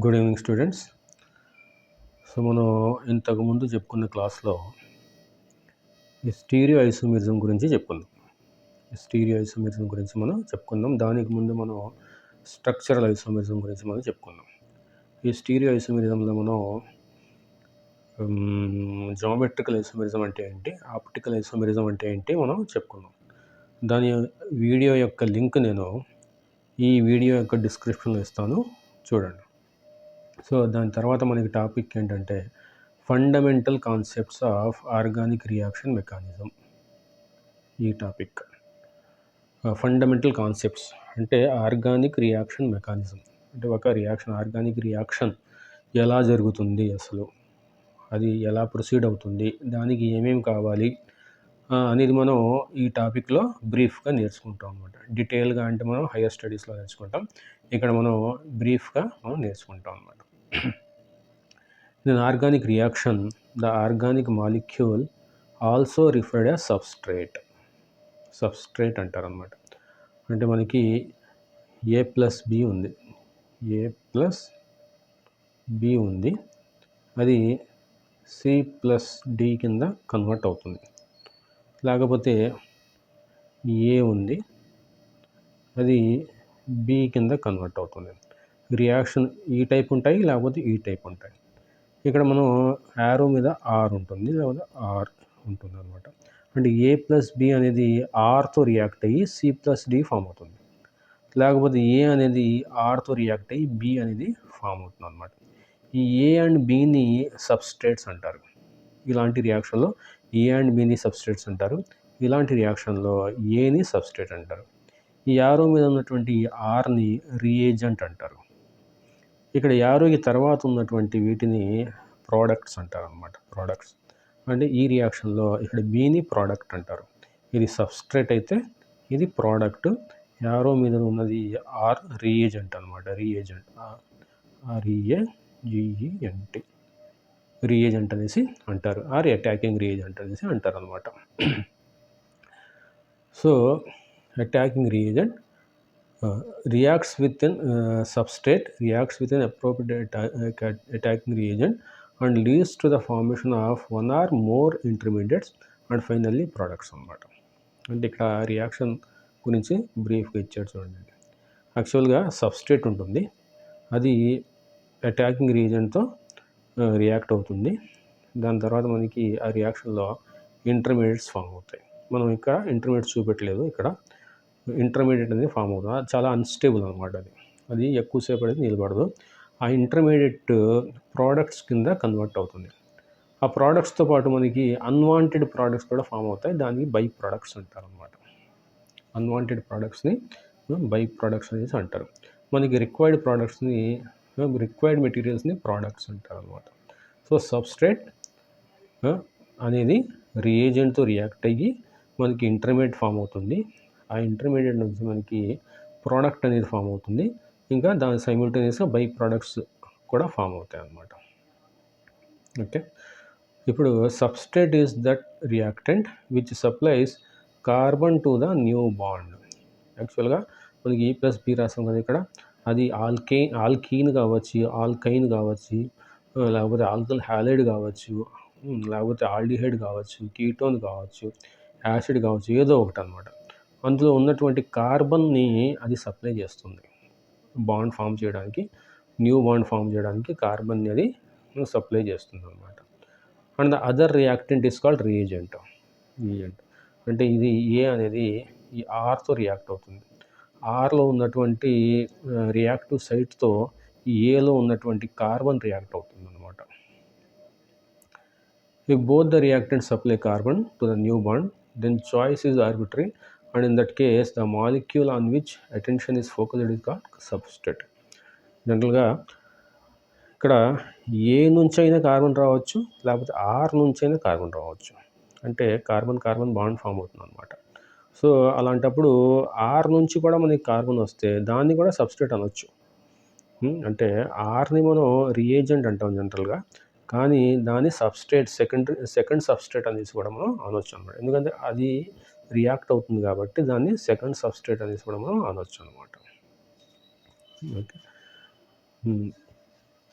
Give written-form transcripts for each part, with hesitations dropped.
Good evening students. So మనం ఇంతకుముందు చెప్పుకున్న క్లాస్లో ఈ స్టీరియో ఐసోమెరిజం గురించి చెప్పుకుందాం. మనం చెప్పుకుందాం. దానికి ముందు మనం స్ట్రక్చరల్ ఐసోమెరిజం గురించి మనం చెప్పుకుందాం. ఈ స్టీరియో ఐసోమెరిజంలో మనం జామెట్రికల్ ఐసోమెరిజం అంటే ఏంటి, ఆప్టికల్ ఐసోమెరిజం అంటే ఏంటి మనం చెప్పుకుందాం. దాని వీడియో యొక్క లింక్ నేను ఈ వీడియో యొక్క డిస్క్రిప్షన్లో ఇస్తాను, చూడండి. సో దాని తర్వాత మనకి టాపిక్ ఏంటంటే fundamental concepts of organic reaction mechanism. ఈ టాపిక్ ఫండమెంటల్ కాన్సెప్ట్స్ అంటే ఆర్గానిక్ రియాక్షన్ మెకానిజం అంటే ఒక రియాక్షన్, ఆర్గానిక్ రియాక్షన్ ఎలా జరుగుతుంది, అసలు అది ఎలా ప్రొసీడ్ అవుతుంది, దానికి ఏమేమి కావాలి అనేది మనం ఈ టాపిక్లో బ్రీఫ్గా నేర్చుకుంటాం అనమాట. డీటెయిల్గా అంటే మనం హైయర్ స్టడీస్లో నేర్చుకుంటాం, ఇక్కడ మనం బ్రీఫ్గా మనం నేర్చుకుంటాం అనమాట. In an organic reaction, the organic molecule also referred as substrate అంటారు అనమాట. అంటే మనకి A+B ఉంది, A+B ఉంది, అది C+D కింద కన్వర్ట్ అవుతుంది. లేకపోతే A ఉంది, అది B కింద కన్వర్ట్ అవుతుంది. రియాక్షన్ ఈ టైప్ ఉంటాయి, లేకపోతే ఈ టైప్ ఉంటాయి. ఇక్కడ మనం యారో మీద ఆర్ ఉంటుంది, లేకపోతే ఆర్ ఉంటుంది అనమాట. అంటే A+B అనేది ఆర్తో రియాక్ట్ అయ్యి C+D ఫామ్ అవుతుంది, లేకపోతే ఏ అనేది ఆర్తో రియాక్ట్ అయ్యి బి అనేది ఫామ్ అవుతుంది అనమాట. ఈ ఏ అండ్ బిని సబ్స్ట్రేట్స్ అంటారు. ఇలాంటి రియాక్షన్లో ఏ అండ్ బిని సబ్స్ట్రేట్స్ అంటారు, ఇలాంటి రియాక్షన్లో ఏని సబ్స్ట్రేట్ అంటారు. ఈ యారో మీద ఉన్నటువంటి ఆర్ని రియేజెంట్ అంటారు. ఇక్కడ యారోకి తర్వాత ఉన్నటువంటి వీటిని ప్రోడక్ట్స్ అంటారు అనమాట. ప్రోడక్ట్స్ అంటే ఈ రియాక్షన్లో ఇక్కడ బీని ప్రోడక్ట్ అంటారు. ఇది సబ్స్ట్రేట్ అయితే ఇది ప్రోడక్ట్. యారో మీద ఉన్నది ఆర్ రియేజెంట్ అనమాట. రియేజెంట్ REAGENT రియేజెంట్ అనేసి అంటారు, ఆర్ అటాకింగ్ రియేజెంట్ అనేసి అంటారు అనమాట. So attacking reagent reacts with an substrate, reacts with an appropriate attacking reagent and leads to the formation of one or more intermediates and finally products అన్నమాట. అంటే ఇక్కడ reaction గురించి బ్రీఫ్గా ఇచ్చాడు చూడండి. యాక్చువల్గా సబ్స్ట్రేట్ ఉంటుంది, అది అటాకింగ్ రియేజెంట్తో రియాక్ట్ అవుతుంది. దాని తర్వాత మనకి ఆ రియాక్షన్లో ఇంటర్మీడియట్స్ ఫామ్ అవుతాయి. మనం ఇక్కడ ఇంటర్మీడియట్స్ చూపెట్టలేదు, ఇక్కడ ఇంటర్మీడియట్ అనేది ఫామ్ అవుతుంది. అది చాలా అన్స్టేబుల్ అనమాట. అది ఎక్కువసేపు అనేది నిలబడదు. ఆ ఇంటర్మీడియట్ ప్రోడక్ట్స్ కింద కన్వర్ట్ అవుతుంది. ఆ ప్రోడక్ట్స్తో పాటు మనకి అన్వాంటెడ్ ప్రోడక్ట్స్ కూడా ఫామ్ అవుతాయి, దానికి బై ప్రోడక్ట్స్ అంటారు అనమాట. అన్వాంటెడ్ ప్రోడక్ట్స్ని బై ప్రోడక్ట్స్ అనేసి అంటారు. మనకి రిక్వైర్డ్ ప్రోడక్ట్స్ని, రిక్వైర్డ్ మెటీరియల్స్ని ప్రోడక్ట్స్ అంటారు అనమాట. సో సబ్స్ట్రేట్ అనేది రియేజెంట్తో రియాక్ట్ అయ్యి మనకి ఇంటర్మీడియట్ ఫామ్ అవుతుంది. ఆ ఇంటర్మీడియట్ నుంచి మనకి ప్రోడక్ట్ అనేది ఫామ్ అవుతుంది. ఇంకా దాని సైమిల్టేనియస్గా బై ప్రోడక్ట్స్ కూడా ఫామ్ అవుతాయి అన్నమాట. ఓకే, ఇప్పుడు substrate is that reactant which supplies carbon to the new bond. యాక్చువల్గా మనకి E+B రాసాం కదా ఇక్కడ, అది ఆల్కీన్ కావచ్చు, ఆల్కైన్ కావచ్చు, లేకపోతే ఆల్కల్ హ్యాలైడ్ కావచ్చు, లేకపోతే ఆల్డిహైడ్ కావచ్చు, కీటోన్ కావచ్చు, యాసిడ్ కావచ్చు, ఏదో ఒకటి అనమాట. అందులో ఉన్నటువంటి కార్బన్ని అది సప్లై చేస్తుంది బాండ్ ఫామ్ చేయడానికి, న్యూ బాండ్ ఫామ్ చేయడానికి కార్బన్ అది సప్లై చేస్తుంది అనమాట. And the other reactant is called reagent. అంటే ఇది ఏ అనేది ఈ ఆర్తో రియాక్ట్ అవుతుంది. ఆర్లో ఉన్నటువంటి రియాక్టివ్ సైట్తో ఈ ఏలో ఉన్నటువంటి కార్బన్ రియాక్ట్ అవుతుంది అనమాట. If both the reactants supply carbon to the new bond, then choice is arbitrary, and in that case the molecule on which attention is focused is called substrate. జనరల్గా ఇక్కడ ఏ నుంచి అయినా carbon రావచ్చు, లేకపోతే are నుంచి అయినా కార్బన్ రావచ్చు. అంటే కార్బన్ కార్బన్ బాండ్ ఫామ్ అవుతుంది అనమాట. సో అలాంటప్పుడు ఆర్ నుంచి కూడా మనకి కార్బన్ వస్తే దాన్ని కూడా సబ్స్ట్రేట్ అనొచ్చు. అంటే ఆర్ని మనం రియేజెంట్ అంటాం జనరల్గా, కానీ దాని సబ్స్ట్రేట్ సెకండ్ సబ్స్ట్రేట్ అనేసి కూడా మనం అనొచ్చు అనమాట. ఎందుకంటే అది రియాక్ట్ అవుతుంది కాబట్టి దాన్ని సెకండ్ సబ్స్ట్రేట్ అనేసి కూడా మనం అనొచ్చు అనమాట. Okay,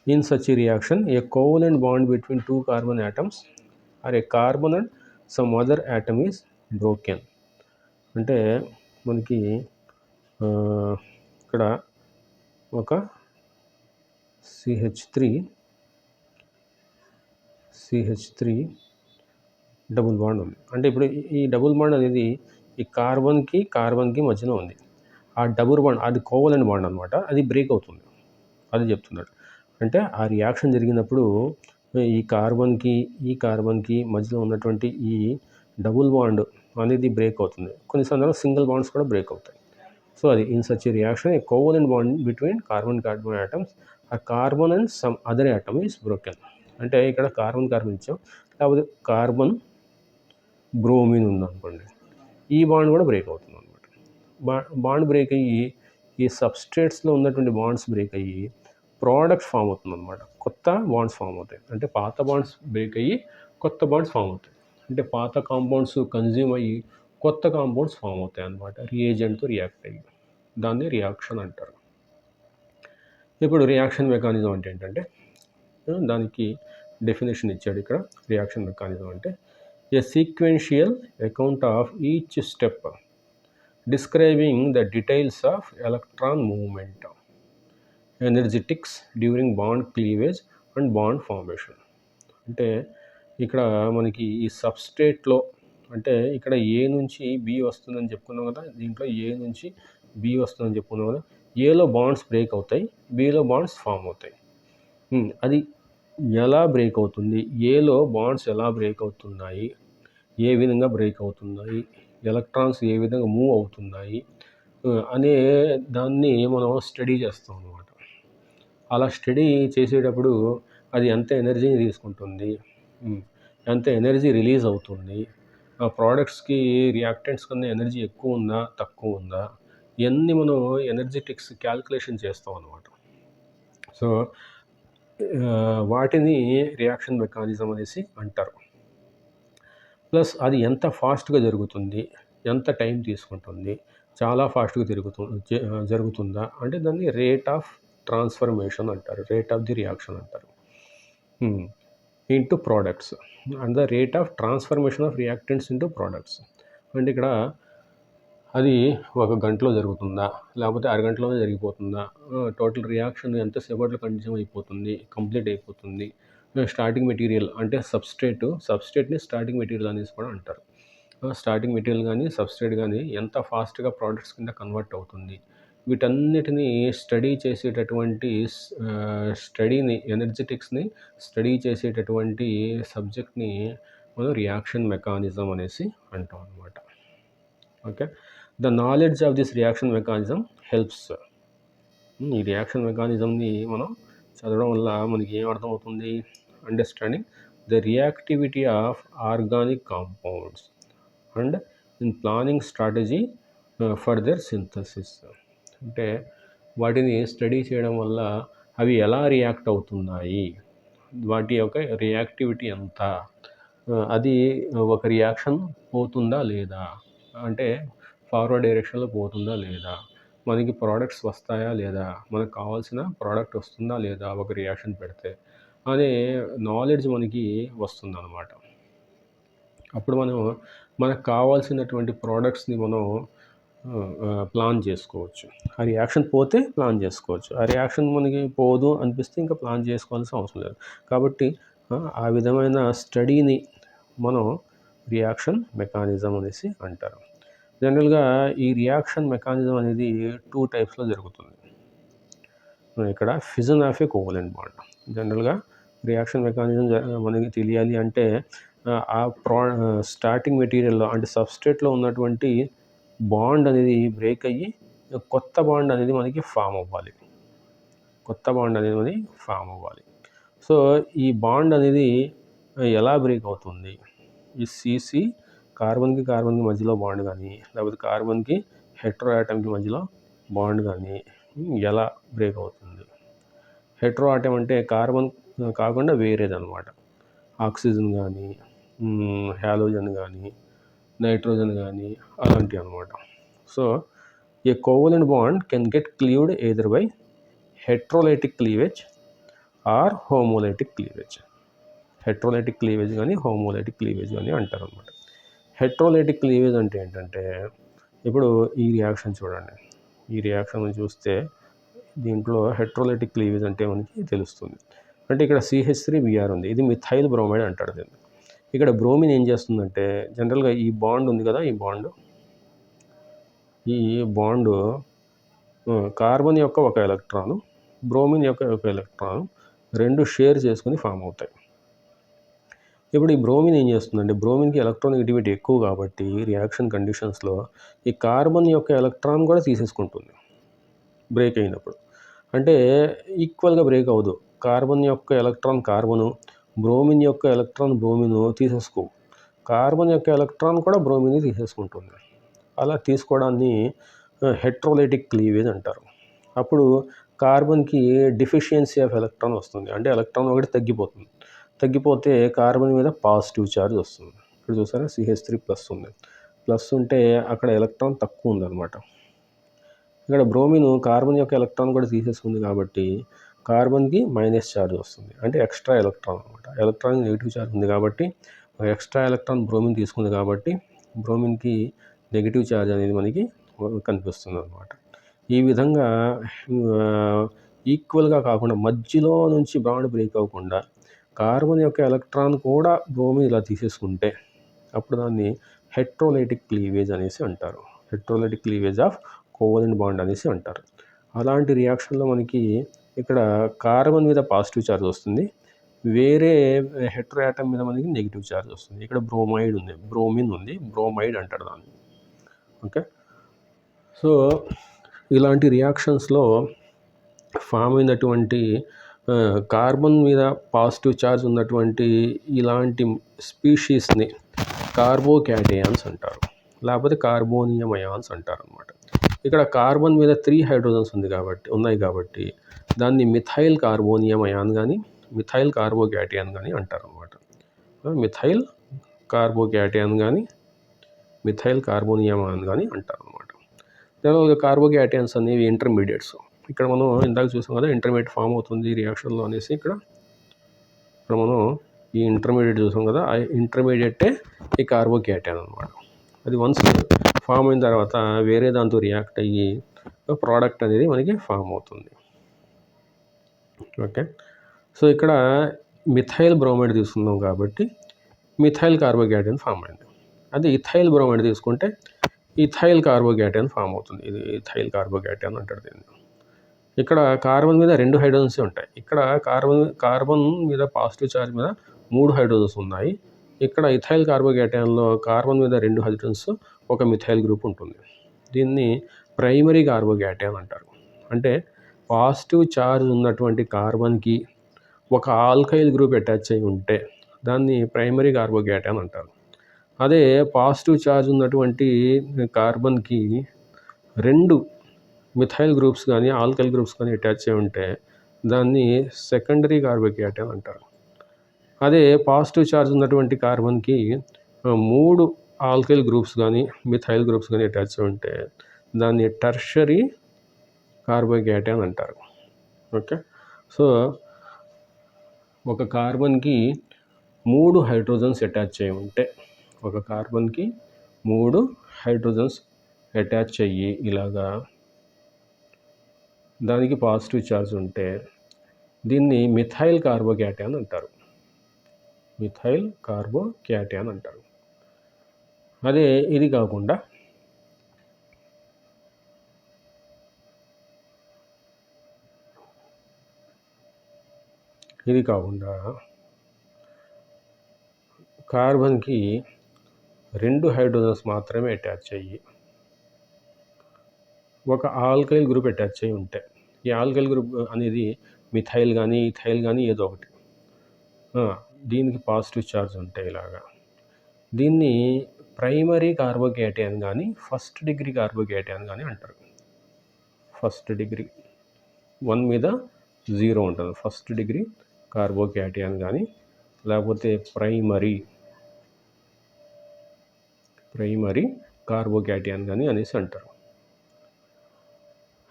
In such a reaction, a covalent bond between two carbon atoms or a carbon and some other atom is broken. అంటే మనకి ఇక్కడ ఒక CH3 డబుల్ బాండ్ ఉంది. అంటే ఇప్పుడు ఈ డబుల్ బాండ్ అనేది ఈ కార్బన్కి మధ్యలో ఉంది. ఆ డబుల్ బాండ్ అది కోవలెంట్ బాండ్ అనమాట. అది బ్రేక్ అవుతుంది. అది చెప్తున్నాడు. అంటే ఆ రియాక్షన్ జరిగినప్పుడు ఈ కార్బన్కి మధ్యలో ఉన్నటువంటి ఈ డబుల్ బాండ్ అనేది బ్రేక్ అవుతుంది. కొన్ని సందర్భాల్లో సింగిల్ బాండ్స్ కూడా బ్రేక్ అవుతాయి. సో అది in such reaction a covalent bond between carbon atoms ఆ carbon and some other atom is broken. అంటే ఇక్కడ కార్బన్ ఇచ్చాం, లేకపోతే కార్బన్ బ్రోమిన్ ఉందనుకోండి, ఈ బాండ్ కూడా బ్రేక్ అవుతుంది అనమాట. బాండ్ బ్రేక్ అయ్యి ఈ సబ్స్ట్రేట్స్లో ఉన్నటువంటి బాండ్స్ బ్రేక్ అయ్యి ప్రోడక్ట్ ఫామ్ అవుతుంది అనమాట. కొత్త బాండ్స్ ఫామ్ అవుతాయి. అంటే పాత బాండ్స్ బ్రేక్ అయ్యి కొత్త బాండ్స్ ఫామ్ అవుతాయి. అంటే పాత కాంపౌండ్స్ కన్జ్యూమ్ అయ్యి కొత్త కాంపౌండ్స్ ఫామ్ అవుతాయి అన్నమాట, రియేజెంట్తో రియాక్ట్ అయ్యి. దాన్ని రియాక్షన్ అంటారు. ఇప్పుడు రియాక్షన్ మెకానిజం అంటే ఏంటంటే, దానికి డెఫినేషన్ ఇచ్చాడు ఇక్కడ. రియాక్షన్ మెకానిజం అంటే a sequential account of each step describing the details of electron movement, energetics during bond cleavage and bond formation. అంటే ఇక్కడ మనకి ఈ సబ్స్ట్రేట్లో, అంటే ఇక్కడ ఏ నుంచి బి వస్తుందని చెప్పుకున్నాం కదా, దీంట్లో ఏ నుంచి బి వస్తుందని చెప్పుకున్నాం కదా. ఏలో బాండ్స్ బ్రేక్ అవుతాయి, బిలో బాండ్స్ ఫామ్ అవుతాయి. అది ఎలా బ్రేక్ అవుతుంది, ఏలో బాండ్స్ ఎలా బ్రేక్ అవుతున్నాయి, ఏ విధంగా బ్రేక్ అవుతున్నాయి, ఎలక్ట్రాన్స్ ఏ విధంగా మూవ్ అవుతున్నాయి అనే దాన్ని మనం స్టడీ చేస్తాం అన్నమాట. అలా స్టడీ చేసేటప్పుడు అది ఎంత ఎనర్జీని తీసుకుంటుంది, ఎంత ఎనర్జీ రిలీజ్ అవుతుంది, ఆ ప్రోడక్ట్స్కి రియాక్టెంట్స్ కన్నా ఎనర్జీ ఎక్కువ ఉందా తక్కువ ఉందా, ఇవన్నీ మనం ఎనర్జెటిక్స్ క్యాల్కులేషన్ చేస్తాం అన్నమాట. సో వాటిని రియాక్షన్ మెకానిజం అనేసి అంటారు. ప్లస్ అది ఎంత ఫాస్ట్గా జరుగుతుంది, ఎంత టైం తీసుకుంటుంది, చాలా ఫాస్ట్గా జరుగుతుందా అంటే దాన్ని రేట్ ఆఫ్ ట్రాన్స్ఫర్మేషన్ అంటారు, రేట్ ఆఫ్ ది రియాక్షన్ అంటారు. Into products and the rate of transformation of reactants into products. అంటే ఇక్కడ అది ఒక గంటలో జరుగుతుందా, లేకపోతే అరగంటలోనే జరిగిపోతుందా, టోటల్ రియాక్షన్ ఎంతసేపట్లో కంప్లీట్ అయిపోతుంది. స్టార్టింగ్ మెటీరియల్ అంటే సబ్స్ట్రేట్ని స్టార్టింగ్ మెటీరియల్ అనేసి కూడా అంటారు. స్టార్టింగ్ మెటీరియల్ కానీ సబ్స్ట్రేట్ కానీ ఎంత ఫాస్ట్గా ప్రోడక్ట్స్ కింద కన్వర్ట్ అవుతుంది, వీటన్నిటిని స్టడీ చేసేటటువంటి ఎనర్జెటిక్స్ని స్టడీ చేసేటటువంటి సబ్జెక్ట్ని మనం రియాక్షన్ మెకానిజం అనేసి అంటాం అన్నమాట. Okay, the knowledge of this reaction mechanism helps. ఈ రియాక్షన్ మెకానిజంని మనం చదవడం వల్ల మనకి ఏం అర్థమవుతుంది, understanding the reactivity of organic compounds and in planning strategy for their synthesis. అంటే వాటిని స్టడీ చేయడం వల్ల అవి ఎలా రియాక్ట్ అవుతున్నాయి, వాటి యొక్క రియాక్టివిటీ ఎంత, అది ఒక రియాక్షన్ పోతుందా లేదా, అంటే ఫార్వర్డ్ డైరెక్షన్లో పోతుందా లేదా, మనకి ప్రోడక్ట్స్ వస్తాయా లేదా, మనకు కావాల్సిన ప్రోడక్ట్ వస్తుందా లేదా ఒక రియాక్షన్ పెడితే అనే నాలెడ్జ్ మనకి వస్తుందన్నమాట. అప్పుడు మనకు కావాల్సినటువంటి ప్రోడక్ట్స్ని మనం ప్లాన్ చేసుకోవచ్చు. ఆ రియాక్షన్ పోతే ప్లాన్ చేసుకోవచ్చు, ఆ రియాక్షన్ మనకి పోదు అనిపిస్తే ఇంకా ప్లాన్ చేసుకోవాల్సిన అవసరం లేదు. కాబట్టి ఆ విధమైన స్టడీని మనం రియాక్షన్ మెకానిజం అనేసి అంటారు. జనరల్గా ఈ రియాక్షన్ మెకానిజం అనేది 2 టైప్స్లో జరుగుతుంది. ఇక్కడ fission of A covalent bond. జనరల్గా రియాక్షన్ మెకానిజం మనకి తెలియాలి అంటే ఆ స్టార్టింగ్ మెటీరియల్లో అంటే సబ్స్ట్రేట్లో ఉన్నటువంటి బాండ్ అనేది బ్రేక్ అయ్యి కొత్త బాండ్ అనేది మనకి ఫామ్ అవ్వాలి. సో ఈ బాండ్ అనేది ఎలా బ్రేక్ అవుతుంది, ఈ CC కార్బన్కి మధ్యలో బాండ్ కానీ, లేకపోతే కార్బన్కి హెట్రో ఆటమ్కి మధ్యలో బాండ్ కానీ ఎలా బ్రేక్ అవుతుంది. హెట్రో ఆటమ్ అంటే కార్బన్ కాకుండా వేరేదన్నమాట, ఆక్సిజన్ కానీ, హ్యాలోజన్ కానీ, నైట్రోజన్ కానీ అలాంటివి అనమాట. So a covalent bond can get cleaved either by heterolytic cleavage or homolytic cleavage. Heterolytic cleavage కానీ హోమోలైటిక్ క్లీవేజ్ కానీ అంటారు అనమాట. హెట్రోలైటిక్ క్లీవేజ్ అంటే ఏంటంటే, ఇప్పుడు ఈ రియాక్షన్ చూడండి, ఈ రియాక్షన్ చూస్తే దీంట్లో హెట్రోలైటిక్ క్లీవేజ్ అంటే మనకి తెలుస్తుంది. అంటే ఇక్కడ CH3Br ఉంది, ఇది మిథైల్ బ్రోమైడ్ అంటాడు దీన్ని. ఇక్కడ బ్రోమిన్ ఏం చేస్తుందంటే, జనరల్గా ఈ బాండ్ ఉంది కదా, ఈ బాండ్ కార్బన్ యొక్క ఒక ఎలక్ట్రాను, బ్రోమిన్ యొక్క ఒక ఎలక్ట్రాను రెండు షేర్ చేసుకుని ఫామ్ అవుతాయి. ఇప్పుడు ఈ బ్రోమిన్ ఏం చేస్తుందంటే, బ్రోమిన్కి ఎలక్ట్రోనెగటివిటీ ఎక్కువ కాబట్టి రియాక్షన్ కండిషన్స్లో ఈ కార్బన్ యొక్క ఎలక్ట్రాన్ కూడా తీసేసుకుంటుంది బ్రేక్ అయినప్పుడు. అంటే ఈక్వల్గా బ్రేక్ అవ్వదు. కార్బన్ యొక్క ఎలక్ట్రాన్ కార్బను, బ్రోమిన్ యొక్క ఎలక్ట్రాన్ బ్రోమిన్ తీసేసుకోవు. కార్బన్ యొక్క ఎలక్ట్రాన్ కూడా బ్రోమిన్ తీసేసుకుంటుంది. అలా తీసుకోవడాన్ని హెట్రోలైటిక్ క్లీవేజ్ అంటారు. అప్పుడు కార్బన్కి డిఫిషియన్సీ ఆఫ్ ఎలక్ట్రాన్ వస్తుంది, అంటే ఎలక్ట్రాన్ ఒకటి తగ్గిపోతుంది. తగ్గిపోతే కార్బన్ మీద పాజిటివ్ ఛార్జ్ వస్తుంది. ఇప్పుడు చూసారా, CH3+ ఉంది, ప్లస్ ఉంటే అక్కడ ఎలక్ట్రాన్ తక్కువ ఉందన్నమాట. ఇక్కడ బ్రోమిన్ కార్బన్ యొక్క ఎలక్ట్రాన్ కూడా తీసేసుకుంది కాబట్టి కార్బన్కి మైనస్ ఛార్జ్ వస్తుంది, అంటే ఎక్స్ట్రా ఎలక్ట్రాన్ అనమాట. ఎలక్ట్రాన్ నెగిటివ్ ఛార్జ్ ఉంది కాబట్టి ఎక్స్ట్రా ఎలక్ట్రాన్ బ్రోమిన్ తీసుకుంది కాబట్టి బ్రోమిన్కి నెగిటివ్ ఛార్జ్ అనేది మనకి కనిపిస్తుంది అనమాట. ఈ విధంగా ఈక్వల్గా కాకుండా మధ్యలో నుంచి బాండ్ బ్రేక్ అవ్వకుండా కార్బన్ యొక్క ఎలక్ట్రాన్ కూడా బ్రోమిన్ ఇలా తీసేసుకుంటే అప్పుడు దాన్ని హెట్రోలైటిక్ క్లీవేజ్ అనేసి అంటారు. Heterolytic cleavage of covalent bond అనేసి అంటారు. అలాంటి రియాక్షన్లో మనకి ఇక్కడ కార్బన్ మీద పాజిటివ్ ఛార్జ్ వస్తుంది, వేరే హెట్రో యాటమ్ మీద మనకి నెగిటివ్ ఛార్జ్ వస్తుంది. ఇక్కడ బ్రోమిన్ ఉంది, బ్రోమైడ్ అంటారు దాన్ని. ఓకే, సో ఇలాంటి రియాక్షన్స్లో ఫామ్ అయినటువంటి కార్బన్ మీద పాజిటివ్ ఛార్జ్ ఉన్నటువంటి ఇలాంటి స్పీషీస్ని కార్బోక్యాటయాన్స్ అంటారు, లేకపోతే కార్బోనియం అయాన్స్ అంటారు అనమాట. ఇక్కడ కార్బన్ మీద 3 హైడ్రోజన్స్ ఉన్నాయి కాబట్టి దాన్ని మిథైల్ కార్బోనియం అయాన్ కానీ మిథైల్ కార్బోక్యాటయాన్ కానీ అంటారు అనమాట. మిథైల్ కార్బోక్యాటయాన్ కానీ మిథైల్ కార్బోనియం అయాన్ కానీ అంటారు అనమాట. దానివల్ల కార్బోక్యాటయాన్స్ అనేవి ఇంటర్మీడియట్స్. ఇక్కడ మనం ఇందాక చూసాం కదా, ఇంటర్మీడియట్ ఫామ్ అవుతుంది రియాక్షన్లో అనేసి. ఇక్కడ మనం ఈ ఇంటర్మీడియట్ చూసాం కదా, ఆ ఇంటర్మీడియటే ఈ కార్బోక్యాటయాన్ అనమాట. అది వన్స్ ఫామ్ అయిన తర్వాత వేరే దాంతో రియాక్ట్ అయ్యి ప్రోడక్ట్ అనేది మనకి ఫామ్ అవుతుంది. ఓకే, సో ఇక్కడ మిథైల్ బ్రోమైడ్ తీసుకున్నాం కాబట్టి మిథైల్ కార్బోక్యాటయాన్ ఫామ్ అయింది. అదే ఇథైల్ బ్రోమైడ్ తీసుకుంటే ఇథైల్ కార్బోక్యాటయాన్ ఫామ్ అవుతుంది. ఇది ఇథైల్ కార్బోక్యాటయాన్ అంటారు దీన్ని. ఇక్కడ కార్బన్ మీద 2 హైడ్రోజన్స్ ఉంటాయి. ఇక్కడ కార్బన్ మీద పాజిటివ్ ఛార్జ్ మీద 3 హైడ్రోజన్స్ ఉన్నాయి. ఇక్కడ ఇథైల్ కార్బోక్యాటయాన్లో కార్బన్ మీద 2 హైడ్రోజన్స్, ఒక మిథైల్ గ్రూప్ ఉంటుంది. దీన్ని ప్రైమరీ కార్బోక్యాటయాన్ అంటారు. అంటే పాజిటివ్ ఛార్జ్ ఉన్నటువంటి కార్బన్కి ఒక ఆల్కైల్ గ్రూప్ అటాచ్ అయి ఉంటే దాన్ని ప్రైమరీ కార్బోక్యాటయాన్ అంటారు. అదే పాజిటివ్ ఛార్జ్ ఉన్నటువంటి కార్బన్కి 2 మిథైల్ గ్రూప్స్ కానీ ఆల్కైల్ గ్రూప్స్ కానీ అటాచ్ అయి ఉంటే దాన్ని సెకండరీ కార్బోక్యాటయాన్ అంటారు. అదే పాజిటివ్ ఛార్జ్ ఉన్నటువంటి కార్బన్కి 3 ఆల్కైల్ గ్రూప్స్ కానీ మిథైల్ గ్రూప్స్ కానీ అటాచ్ అయి ఉంటే దాన్ని టెర్షరీ కార్బోక్యాటయాన్ అంటారు. ఓకే, సో ఒక కార్బన్కి 3 హైడ్రోజన్స్ అటాచ్ అయి ఉంటే, ఒక కార్బన్కి 3 హైడ్రోజన్స్ అటాచ్ అయ్యి ఇలాగా దానికి పాజిటివ్ ఛార్జ్ ఉంటే దీన్ని మిథైల్ కార్బోక్యాటయాన్ అంటారు. మిథైల్ కార్బోక్యాటయాన్ అంటారు. అదే ఇది కాకుండా కార్బన్కి 2 హైడ్రోజన్స్ మాత్రమే అటాచ్ అయ్యి ఒక ఆల్కైల్ గ్రూప్ అటాచ్ అయ్యి ఉంటే, ఈ ఆల్కైల్ గ్రూప్ అనేది మిథైల్ కానీ ఇథైల్ కానీ ఏదో ఒకటి, దీనికి పాజిటివ్ ఛార్జ్ ఉంటాయి ఇలాగా, దీన్ని ప్రైమరీ కార్బోక్యాటయాన్ కానీ ఫస్ట్ డిగ్రీ కార్బోక్యాటయాన్ కానీ అంటారు. ఫస్ట్ డిగ్రీ 1 మీద 0 ఉంటుంది, ఫస్ట్ డిగ్రీ కార్బోక్యాటయాన్ కానీ లేకపోతే ప్రైమరీ కార్బోక్యాటయాన్ కానీ అనేసి అంటారు.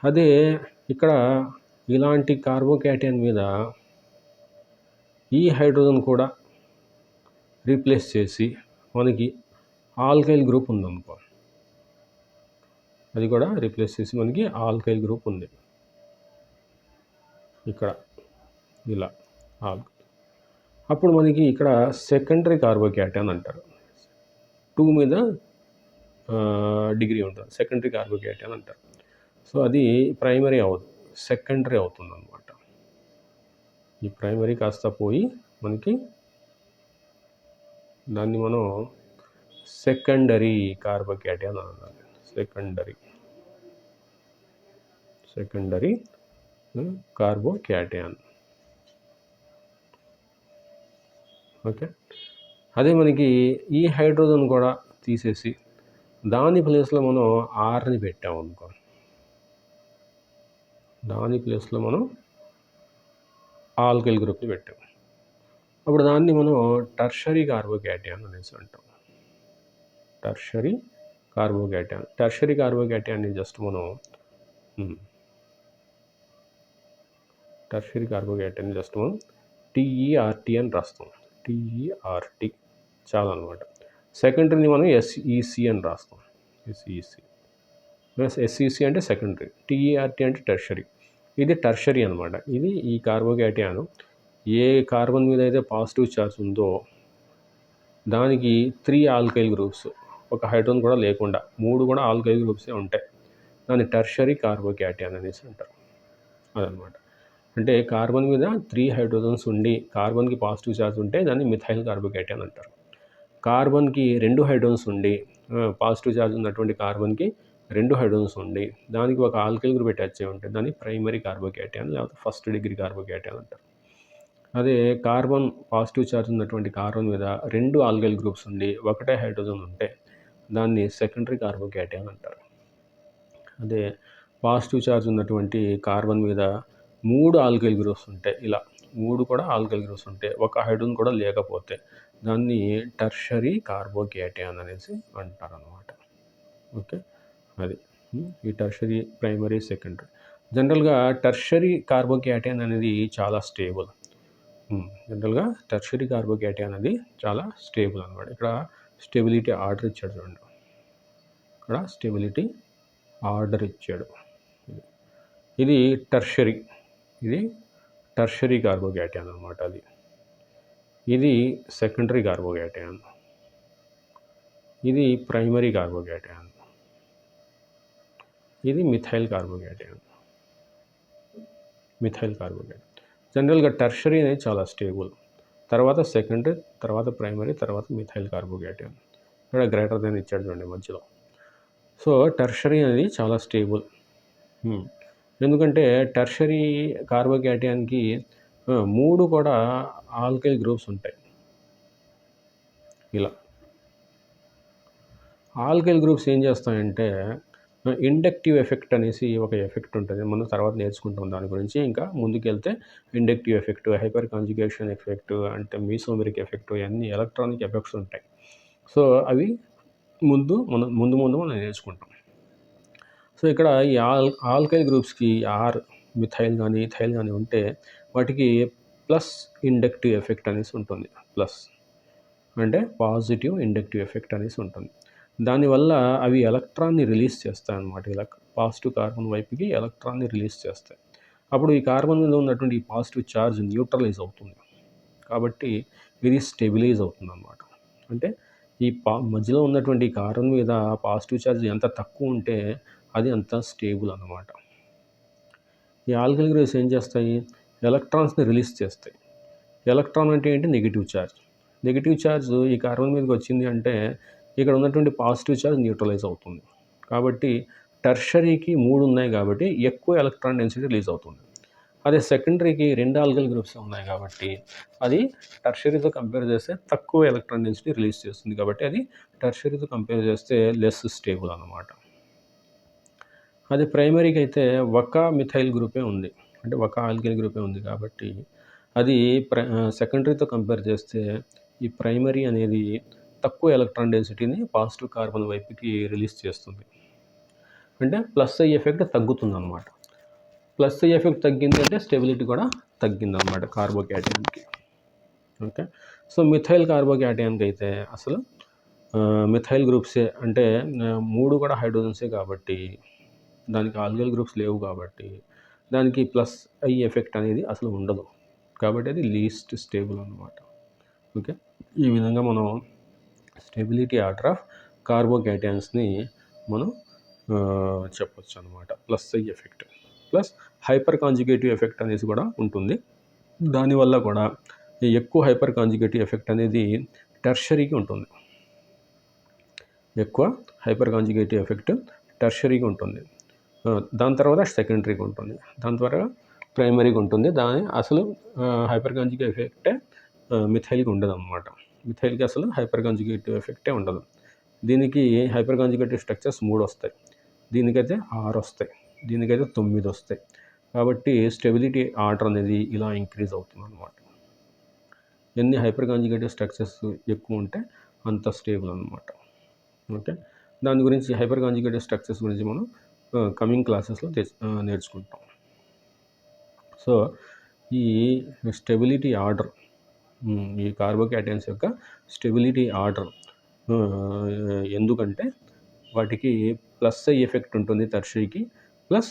అదే ఇక్కడ ఇలాంటి కార్బోక్యాటయాన్ మీద ఈ హైడ్రోజన్ కూడా రీప్లేస్ చేసి మనకి ఆల్కైల్ గ్రూప్ ఉందనుకో, అది కూడా రీప్లేస్ చేసి మనకి ఆల్కైల్ గ్రూప్ ఉంది ఇక్కడ ఇలా అప్పుడు మనకి ఇక్కడ సెకండరీ కార్బోక్యాటయాన్ అంటారు. 2 మీద డిగ్రీ ఉంటుంది, సెకండరీ కార్బోక్యాటయాన్ అంటారు. సో అది ప్రైమరీ అవ్వదు, సెకండరీ అవుతుంది అనమాట. ఈ ప్రైమరీ కాస్త పోయి మనకి దాన్ని మనం సెకండరీ కార్బోక్యాటయాన్ అనాలి. Secondary carbocation. ఓకే, అదే మనకి ఈ హైడ్రోజన్ కూడా తీసేసి దాని ప్లేస్లో మనం ఆర్ని పెట్టాము అనుకో, దాని ప్లేస్లో మనం ఆల్కైల్ గ్రూప్ని పెట్టాము. అప్పుడు దాన్ని మనం టర్షరీ కార్బోక్యాటయాన్ అనేసి అంటాం. టర్షరీ కార్బోక్యాటయాన్ని జస్ట్ మనం TERT అని రాస్తాం. TERT చాలా అనమాట. సెకండరీని మనం SEC అని రాస్తాం. SEC అంటే సెకండరీ, TERT అంటే టెర్షరీ. ఇది టెర్షరీ అనమాట. ఇది ఈ కార్బోక్యాటయాన్ ఏ కార్బన్ మీద అయితే పాజిటివ్ ఛార్జ్ ఉందో దానికి 3 ఆల్కైల్ గ్రూప్స్, ఒక హైడ్రోజన్ కూడా లేకుండా 3 కూడా ఆల్కైల్ గ్రూప్సే ఉంటాయి. దాన్ని టెర్షరీ కార్బోక్యాటయాన్ అనేసి అంటారు. అదనమాట. అంటే కార్బన్ మీద 3 హైడ్రోజన్స్ ఉండి కార్బన్కి పాజిటివ్ ఛార్జ్ ఉంటే దాన్ని మిథైల్ కార్బోక్యాటయాన్ అంటారు. కార్బన్కి 2 హైడ్రోజన్స్ ఉండి పాజిటివ్ ఛార్జ్ ఉన్నటువంటి కార్బన్కి 2 హైడ్రోజన్స్ ఉండి దానికి ఒక ఆల్కైల్ గ్రూప్ అటాచ్ అయి ఉంటే దాన్ని ప్రైమరీ కార్బోక్యాటయాన్ లేకపోతే ఫస్ట్ డిగ్రీ కార్బోక్యాటయాన్ అంటారు. అదే కార్బన్ పాజిటివ్ ఛార్జ్ ఉన్నటువంటి కార్బన్ మీద 2 ఆల్కైల్ గ్రూప్స్ ఉండి ఒకటే హైడ్రోజన్ ఉంటే దాన్ని సెకండరీ కార్బోక్యాటయాన్ అంటారు. అదే పాజిటివ్ ఛార్జ్ ఉన్నటువంటి కార్బన్ మీద 3 ఆల్కైల్ గ్రూప్స్ ఉంటాయి, ఇలా 3 కూడా ఆల్కైల్ గ్రూప్స్ ఉంటే ఒక హైడ్రోజన్ కూడా లేకపోతే దాన్ని టర్షరీ కార్బోక్యాటయాన్ అనేసి అంటారు అన్నమాట. ఓకే, అది ఈ టర్షరీ, ప్రైమరీ, సెకండరీ. జనరల్గా టర్షరీ కార్బోక్యాటయాన్ అనేది చాలా స్టేబుల్. జనరల్గా టర్షరీ కార్బోక్యాటయాన్ అనేది చాలా స్టేబుల్ అనమాట. ఇక్కడ స్టెబిలిటీ ఆర్డర్ ఇచ్చాడు చూడండి, ఇక్కడ స్టెబిలిటీ ఆర్డర్ ఇచ్చాడు. ఇది టర్షరీ కార్బోక్యాటయాన్ అనమాట. ఇది సెకండరీ కార్బోక్యాటయాన్, ఇది ప్రైమరీ కార్బోక్యాటయాన్, ఇది మిథైల్ కార్బోక్యాటయాన్. జనరల్గా టర్షరీ అనేది చాలా స్టేబుల్, తర్వాత సెకండరీ, తర్వాత ప్రైమరీ, తర్వాత మిథైల్ కార్బోక్యాటయాన్. ఇక్కడ గ్రేటర్ దెన్ ఇచ్చాడు చూడండి మధ్యలో. సో టర్షరీ అనేది చాలా స్టేబుల్. ఎందుకంటే టర్షరీ కార్బోక్యాటయాన్కి 3 కూడా ఆల్కైల్ గ్రూప్స్ ఉంటాయి. ఇలా ఆల్కైల్ గ్రూప్స్ ఏం చేస్తాయంటే ఇండక్టివ్ ఎఫెక్ట్ అనేసి ఒక ఎఫెక్ట్ ఉంటుంది, మనం తర్వాత నేర్చుకుంటాం దాని గురించి. ఇంకా ముందుకెళ్తే inductive effect, hyper conjugation effect, అంటే మీసోమెరిక్ ఎఫెక్ట్, అన్ని ఎలక్ట్రానిక్ ఎఫెక్ట్స్ ఉంటాయి. సో అవి ముందు మనం నేర్చుకుంటాం. సో ఇక్కడ ఈ ఆల్కైల్ గ్రూప్స్కి ఆర్, మిథైల్ కానీ ఇథైల్ కానీ ఉంటే వాటికి ప్లస్ ఇండక్టివ్ ఎఫెక్ట్ అనేసి ఉంటుంది. ప్లస్ అంటే పాజిటివ్ ఇండక్టివ్ ఎఫెక్ట్ అనేసి ఉంటుంది. దానివల్ల అవి ఎలక్ట్రాన్ని రిలీజ్ చేస్తాయి అన్నమాట. ఇలా పాజిటివ్ కార్బన్ వైపుకి ఎలక్ట్రాన్ని రిలీజ్ చేస్తాయి. అప్పుడు ఈ కార్బన్ మీద ఉన్నటువంటి ఈ పాజిటివ్ ఛార్జ్ న్యూట్రలైజ్ అవుతుంది, కాబట్టి ఇది స్టెబిలైజ్ అవుతుంది అన్నమాట. అంటే ఈ మధ్యలో ఉన్నటువంటి కార్బన్ మీద పాజిటివ్ ఛార్జ్ ఎంత తక్కువ ఉంటే అది అంత స్టేబుల్ అన్నమాట. ఈ ఆల్కైల్ గ్రూప్స్ ఏం చేస్తాయి, ఎలక్ట్రాన్స్ని రిలీజ్ చేస్తాయి. ఎలక్ట్రాన్ అంటే ఏంటి, నెగిటివ్ ఛార్జ్. నెగిటివ్ ఛార్జ్ ఈ కార్బన్ మీదకి వచ్చింది అంటే ఇక్కడ ఉన్నటువంటి పాజిటివ్ ఛార్జ్ న్యూట్రలైజ్ అవుతుంది. కాబట్టి టర్షరీకి 3 ఉన్నాయి కాబట్టి ఎక్కువ ఎలక్ట్రాన్ డెన్సిటీ రిలీజ్ అవుతుంది. అదే సెకండరీకి 2 ఆల్కైల్ గ్రూప్స్ ఉన్నాయి కాబట్టి అది టర్షరీతో కంపేర్ చేస్తే తక్కువ ఎలక్ట్రాన్ డెన్సిటీ రిలీజ్ చేస్తుంది. కాబట్టి అది టర్షరీతో కంపేర్ చేస్తే లెస్ స్టేబుల్ అన్నమాట. అది ప్రైమరీకి అయితే ఒక మిథైల్ గ్రూపే ఉంది, అంటే ఒక ఆల్కైల్ గ్రూపే ఉంది కాబట్టి అది సెకండరీతో కంపేర్ చేస్తే ఈ ప్రైమరీ అనేది తక్కువ ఎలక్ట్రాన్ డెన్సిటీని పాజిటివ్ కార్బన్ వైపుకి రిలీజ్ చేస్తుంది. అంటే ప్లస్ ఐ ఎఫెక్ట్ తగ్గుతుంది అన్నమాట. ప్లస్ ఐ ఎఫెక్ట్ తగ్గింది అంటే స్టెబిలిటీ కూడా తగ్గింది అన్నమాట కార్బోక్యాటయాన్కి. ఓకే. సో, మిథైల్ కార్బోక్యాటయాన్‌కి అయితే అసలు మిథైల్ గ్రూప్సే అంటే 3 కూడా హైడ్రోజన్సే కాబట్టి, దానికి ఆల్గల్ గ్రూప్స్ లేవు కాబట్టి, దానికి ప్లస్ ఐ ఎఫెక్ట్ అనేది అసలు ఉండదు. కాబట్టి అది లీస్ట్ స్టేబుల్ అనమాట. ఓకే. ఈ విధంగా మనం స్టెబిలిటీ ఆర్డర్ ఆఫ్ కార్బోక్యాటయాన్స్‌ని మనం చెప్పొచ్చు అనమాట. Plus I effect. Plus hyper conjugative effect అనేసి కూడా ఉంటుంది. దానివల్ల కూడా ఎక్కువ హైపర్ కాంజుగేటివ్ ఎఫెక్ట్ అనేది టెర్షరీకి ఉంటుంది. ఎక్కువ హైపర్ కాంజుగేటివ్ ఎఫెక్ట్ టెర్షరీకి ఉంటుంది. దాని తర్వాత సెకండరీకి ఉంటుంది. దాని తర్వాత ప్రైమరీకి ఉంటుంది. దాని అసలు హైపర్ కాంజుగేటివ్ ఎఫెక్టే మిథైల్కి ఉండదన్నమాట. మిథైల్కి అసలు హైపర్ కాంజుగేటివ్ ఎఫెక్టే ఉండదు. దీనికి హైపర్ కాంజుగేటివ్ స్ట్రక్చర్స్ 3 వస్తాయి. దీనికైతే 6 వస్తాయి. దీనికైతే 9 వస్తాయి. కాబట్టి స్టెబిలిటీ ఆర్డర్ అనేది ఇలా ఇంక్రీజ్ అవుతుందన్నమాట. ఎన్ని హైపర్ కాంజుగేటివ్ స్ట్రక్చర్స్ ఎక్కువ ఉంటే అంత స్టేబుల్ అనమాట. ఓకే. దాని గురించి హైపర్ కాంజుగేటివ్ స్ట్రక్చర్స్ గురించి మనం కమింగ్ క్లాసెస్లో నేర్చుకుంటాం. సో, ఈ స్టెబిలిటీ ఆర్డర్, ఈ కార్బోక్యాటయాన్స్ యొక్క స్టెబిలిటీ ఆర్డర్ ఎందుకంటే వాటికి ప్లస్ ఐ ఎఫెక్ట్ ఉంటుంది టెర్షరీకి, ప్లస్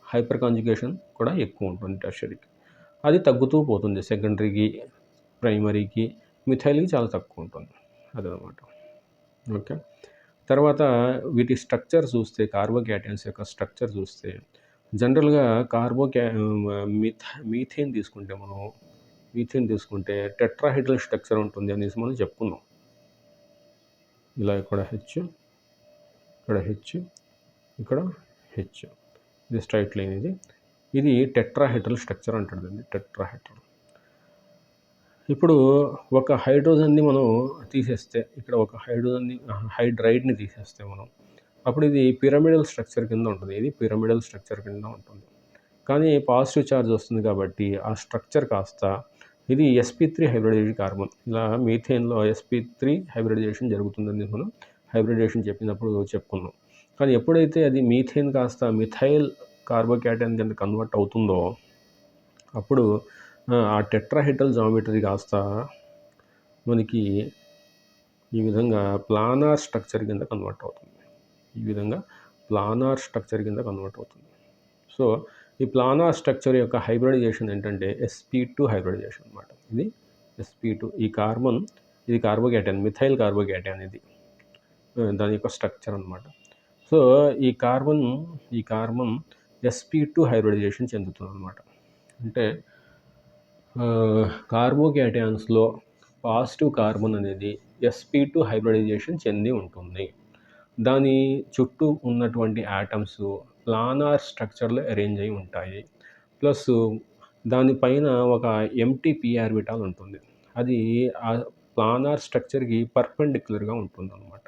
హైపర్ కాంజుగేషన్ కూడా ఎక్కువ ఉంటుంది టెర్షరీకి. అది తగ్గుతూ పోతుంది సెకండరీకి, ప్రైమరీకి, మిథైల్కి చాలా తక్కువ ఉంటుంది. అదనమాట. ఓకే. తర్వాత వీటి స్ట్రక్చర్ చూస్తే, కార్బోక్యాటయాన్స్ యొక్క స్ట్రక్చర్ చూస్తే జనరల్గా మీథేన్ తీసుకుంటే మీథేన్ తీసుకుంటే టెట్రాహెడ్రల్ స్ట్రక్చర్ ఉంటుంది అనేసి మనం చెప్పుకున్నాం. ఇలా ఇక్కడ హెచ్, ఇక్కడ హెచ్, ఇక్కడ హెచ్, ఇది స్ట్రైట్ లైన్. ఇది టెట్రాహెడ్రల్ స్ట్రక్చర్ అంటారు దీన్ని, టెట్రాహెడ్రల్. ఇప్పుడు ఒక హైడ్రోజన్ని మనం తీసేస్తే, ఇక్కడ ఒక హైడ్రైడ్ని తీసేస్తే మనం, అప్పుడు ఇది పిరమిడల్ స్ట్రక్చర్ కింద ఉంటుంది. ఇది పిరమిడల్ స్ట్రక్చర్ కింద ఉంటుంది. కానీ పాజిటివ్ ఛార్జ్ వస్తుంది కాబట్టి ఆ స్ట్రక్చర్ కాస్త ఇది sp3 హైబ్రిడైజ్డ్ కార్బన్. ఇలా మీథేన్లో sp3 హైబ్రిడైజేషన్ జరుగుతుందని మనం హైబ్రిడైజేషన్ చెప్పినప్పుడు చెప్పుకున్నాం. కానీ ఎప్పుడైతే అది మీథేన్ కాస్త మిథైల్ కార్బోక్యాటయాన్ కింద కన్వర్ట్ అవుతుందో అప్పుడు ఆ టెట్రాహెడ్రల్ జామెట్రీ కాస్త మనకి ఈ విధంగా ప్లానార్ స్ట్రక్చర్ కింద కన్వర్ట్ అవుతుంది. ఈ విధంగా ప్లానార్ స్ట్రక్చర్ కింద కన్వర్ట్ అవుతుంది. సో, ఈ ప్లానార్ స్ట్రక్చర్ యొక్క హైబ్రిడైజేషన్ ఏంటంటే sp2 హైబ్రిడైజేషన్ అనమాట. ఇది sp2. ఈ కార్బన్, ఇది కార్బోక్యాటయాన్, మిథైల్ కార్బోక్యాటయాన్, ఇది దాని యొక్క స్ట్రక్చర్ అనమాట. సో, ఈ కార్బన్ sp2 హైబ్రిడైజేషన్ చెందుతుంది అనమాట. అంటే కార్బోక్యాటయాన్స్లో పాజిటివ్ కార్బన్ అనేది sp2 హైబ్రిడైజేషన్ చెంది ఉంటుంది. దాని చుట్టూ ఉన్నటువంటి యాటమ్స్ ప్లానార్ స్ట్రక్చర్లో అరేంజ్ అయి ఉంటాయి. ప్లస్ దానిపైన ఒక ఎంటీ పీ ఆర్బిటాల్ ఉంటుంది. అది ఆ ప్లానార్ స్ట్రక్చర్కి పర్పెండిక్యులర్గా ఉంటుందన్నమాట.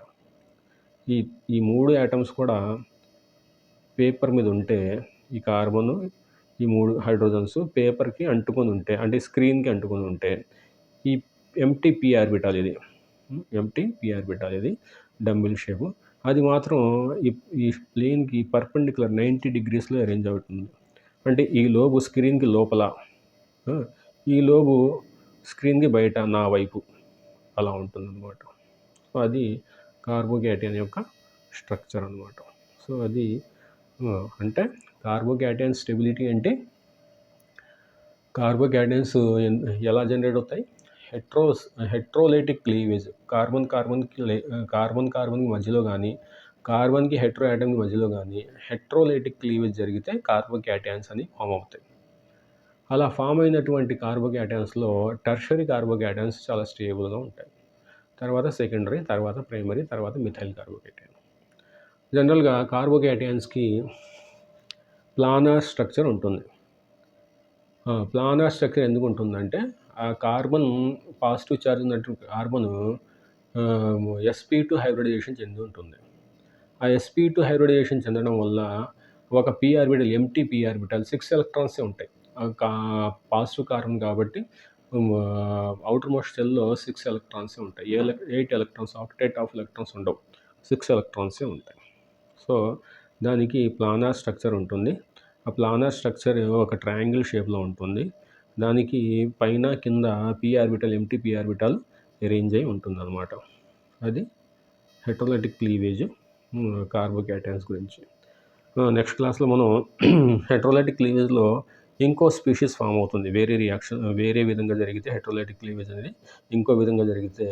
ఈ 3 యాటమ్స్ కూడా పేపర్ మీద ఉంటే, ఈ కార్బను, ఈ 3 హైడ్రోజన్స్ పేపర్కి అంటుకొని ఉంటే, అంటే స్క్రీన్కి అంటుకొని ఉంటే, ఈ ఎంటీ పీ ఆర్బిటాల్ ఇది డంబెల్ షేపు, అది మాత్రం ఈ ప్లేన్కి పర్పెండిక్యులర్ 90 డిగ్రీస్లో అరేంజ్ అవుతుంది. అంటే ఈ లోబు స్క్రీన్కి లోపల, ఈ లోబు స్క్రీన్కి బయట, నా వైపు అలా ఉంటుందన్నమాట. సో, అది కార్బోక్యాటయాన్ యొక్క స్ట్రక్చర్ అనమాట. సో, అది అంటే కార్బోక్యాటయాన్ స్టెబిలిటీ అంటే కార్బోక్యాటయాన్స్ ఎలా జనరేట్ అవుతాయి? హెట్రోలైటిక్ క్లీవేజ్, కార్బన్కి మధ్యలో కానీ, కార్బన్కి హెట్రో యాటమ్కి మధ్యలో కానీ హెట్రోలైటిక్ క్లీవేజ్ జరిగితే కార్బోక్యాటయాన్స్ అని ఫామ్ అవుతాయి. అలా ఫామ్ అయినటువంటి కార్బోక్యాటయాన్స్లో టెర్షరీ కార్బోక్యాటయాన్స్ చాలా స్టేబుల్గా ఉంటాయి. తర్వాత సెకండరీ, తర్వాత ప్రైమరీ, తర్వాత మిథైల్ కార్బోక్యాటయాన్. జనరల్గా కార్బోక్యాటయాన్స్కి ప్లానార్ స్ట్రక్చర్ ఉంటుంది. ప్లానార్ స్ట్రక్చర్ ఎందుకు ఉంటుందంటే, ఆ కార్బన్ పాజిటివ్ ఛార్జ్ ఉన్నటువంటి కార్బన్ sp2 హైబ్రిడైజేషన్ చెంది ఉంటుంది. ఆ sp2 హైబ్రిడైజేషన్ చెందడం వల్ల ఒక P orbital, empty P orbital 6 ఎలక్ట్రాన్సే ఉంటాయి. పాజిటివ్ కార్బన్ కాబట్టి అవుటర్ మోస్ట్ షెల్లో 6 ఎలక్ట్రాన్సే ఉంటాయి. 8 ఎలక్ట్రాన్స్, ఆక్టేట్ ఆఫ్ ఎలక్ట్రాన్స్ ఉండవు, 6 ఎలక్ట్రాన్సే ఉంటాయి. సో, దానికి ప్లానార్ స్ట్రక్చర్ ఉంటుంది. ఆ ప్లానార్ స్ట్రక్చర్ ఒక ట్రయాంగిల్ షేప్లో ఉంటుంది. దానికి పైన కింద P orbital empty P orbital arrange అయి ఉంటుందన్నమాట. అది హెటరోలైటిక్ క్లీవేజ్ కార్బోక్యాటయాన్స్ గురించి. నెక్స్ట్ క్లాస్లో మనం హెటరోలైటిక్ క్లీవేజ్లో ఇంకో స్పీషీస్ ఫామ్ అవుతుంది. వేరే విధంగా జరిగితే హెటరోలైటిక్ క్లీవేజ్ అనేది ఇంకో విధంగా జరిగితే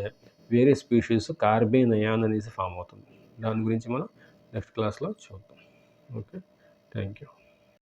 వేరే స్పీషీస్ కార్బేన్ అయాన్ అనేసి ఫామ్ అవుతుంది. దాని గురించి మనం నెక్స్ట్ క్లాస్లో చూద్దాం. Okay, thank you.